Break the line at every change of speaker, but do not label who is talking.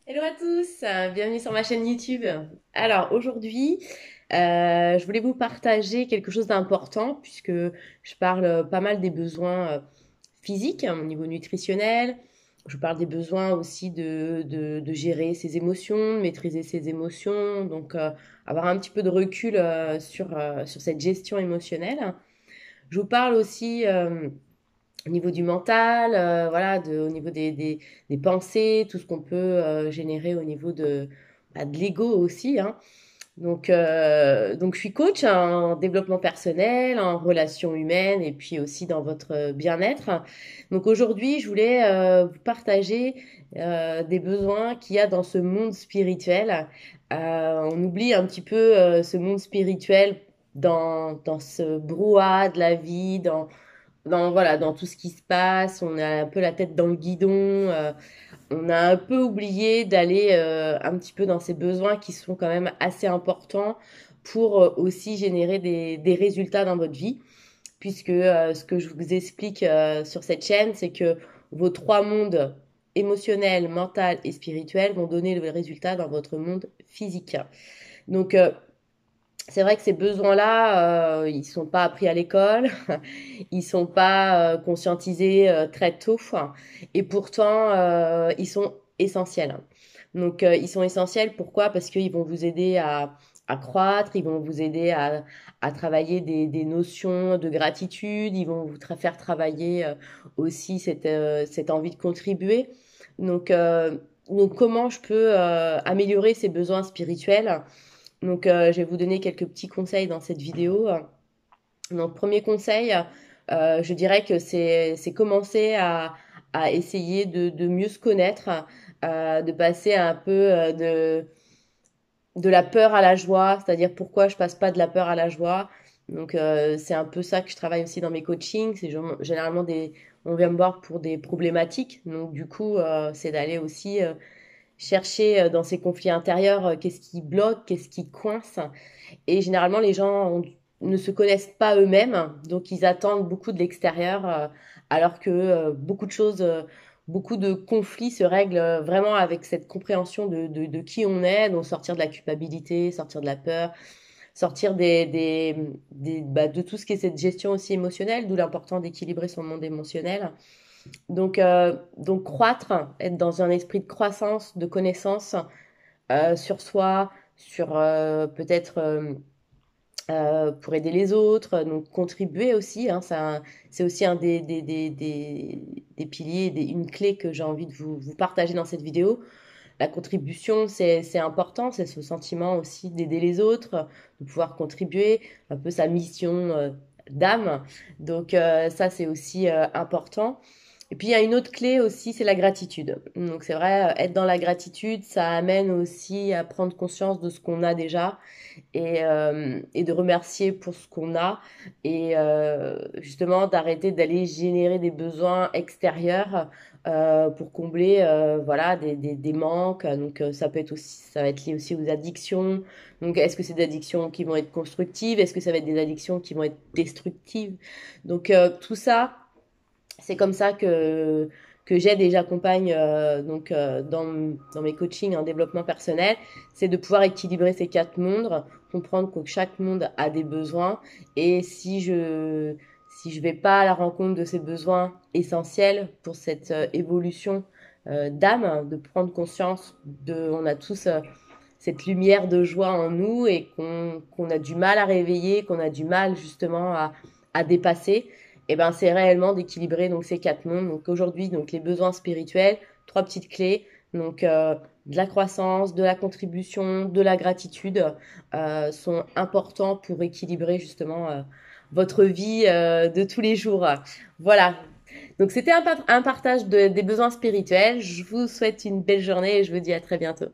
Hello à tous, bienvenue sur ma chaîne YouTube. Alors aujourd'hui, je voulais vous partager quelque chose d'important puisque je parle pas mal des besoins physiques au niveau nutritionnel. Je parle des besoins aussi de gérer ses émotions, de maîtriser ses émotions, donc avoir un petit peu de recul sur cette gestion émotionnelle. Je vous parle aussi au niveau du mental, voilà, au niveau des pensées, tout ce qu'on peut générer au niveau de l'ego aussi, hein. Donc, je suis coach en développement personnel, en relations humaines et puis aussi dans votre bien-être. Donc aujourd'hui, je voulais vous partager des besoins qu'il y a dans ce monde spirituel. On oublie un petit peu ce monde spirituel dans ce brouhaha de la vie, voilà, dans tout ce qui se passe, on a un peu la tête dans le guidon, on a un peu oublié d'aller un petit peu dans ces besoins qui sont quand même assez importants pour aussi générer des résultats dans votre vie, puisque ce que je vous explique sur cette chaîne, c'est que vos trois mondes émotionnel, mental et spirituel vont donner le résultat dans votre monde physique. Donc, c'est vrai que ces besoins-là, ils sont pas appris à l'école, ils sont pas conscientisés très tôt, et pourtant ils sont essentiels. Donc ils sont essentiels. Pourquoi? Parce qu'ils vont vous aider à croître, ils vont vous aider à travailler des notions de gratitude, ils vont vous faire travailler aussi cette envie de contribuer. Donc, euh, donc comment je peux améliorer ces besoins spirituels? Donc, je vais vous donner quelques petits conseils dans cette vidéo. Donc, premier conseil, je dirais que c'est commencer à essayer de mieux se connaître, de passer un peu de la peur à la joie, c'est-à-dire pourquoi je passe pas de la peur à la joie. Donc, c'est un peu ça que je travaille aussi dans mes coachings. C'est généralement on vient me voir pour des problématiques. Donc, du coup, c'est d'aller aussi chercher dans ces conflits intérieurs qu'est-ce qui bloque, qu'est-ce qui coince. Et généralement, les gens ne se connaissent pas eux-mêmes, donc ils attendent beaucoup de l'extérieur, alors que beaucoup de choses, beaucoup de conflits se règlent vraiment avec cette compréhension de qui on est, donc sortir de la culpabilité, sortir de la peur, sortir de tout ce qui est cette gestion aussi émotionnelle, d'où l'important d'équilibrer son monde émotionnel. Donc croître, être dans un esprit de croissance, de connaissance sur soi, sur peut-être pour aider les autres, donc contribuer aussi, hein, c'est aussi un des piliers, une clé que j'ai envie de vous partager dans cette vidéo. La contribution, c'est important, c'est ce sentiment aussi d'aider les autres, de pouvoir contribuer, un peu sa mission d'âme. Donc ça, c'est aussi important. Et puis il y a une autre clé aussi, c'est la gratitude. Donc c'est vrai, être dans la gratitude, ça amène aussi à prendre conscience de ce qu'on a déjà et de remercier pour ce qu'on a et justement d'arrêter d'aller générer des besoins extérieurs pour combler voilà des manques. Donc ça va être lié aussi aux addictions. Donc est-ce que c'est des addictions qui vont être constructives? Est-ce que ça va être des addictions qui vont être destructives? Donc tout ça, c'est comme ça que j'aide et j'accompagne dans mes coachings en développement personnel, c'est de pouvoir équilibrer ces quatre mondes, comprendre que chaque monde a des besoins et si je vais pas à la rencontre de ces besoins essentiels pour cette évolution d'âme, de prendre conscience on a tous cette lumière de joie en nous et qu'on a du mal à réveiller, qu'on a du mal justement à dépasser, et ben c'est réellement d'équilibrer donc ces quatre mondes. Donc aujourd'hui, donc les besoins spirituels, trois petites clés, donc de la croissance, de la contribution, de la gratitude sont importants pour équilibrer justement votre vie de tous les jours. Voilà. Donc c'était un partage des besoins spirituels. Je vous souhaite une belle journée et je vous dis à très bientôt.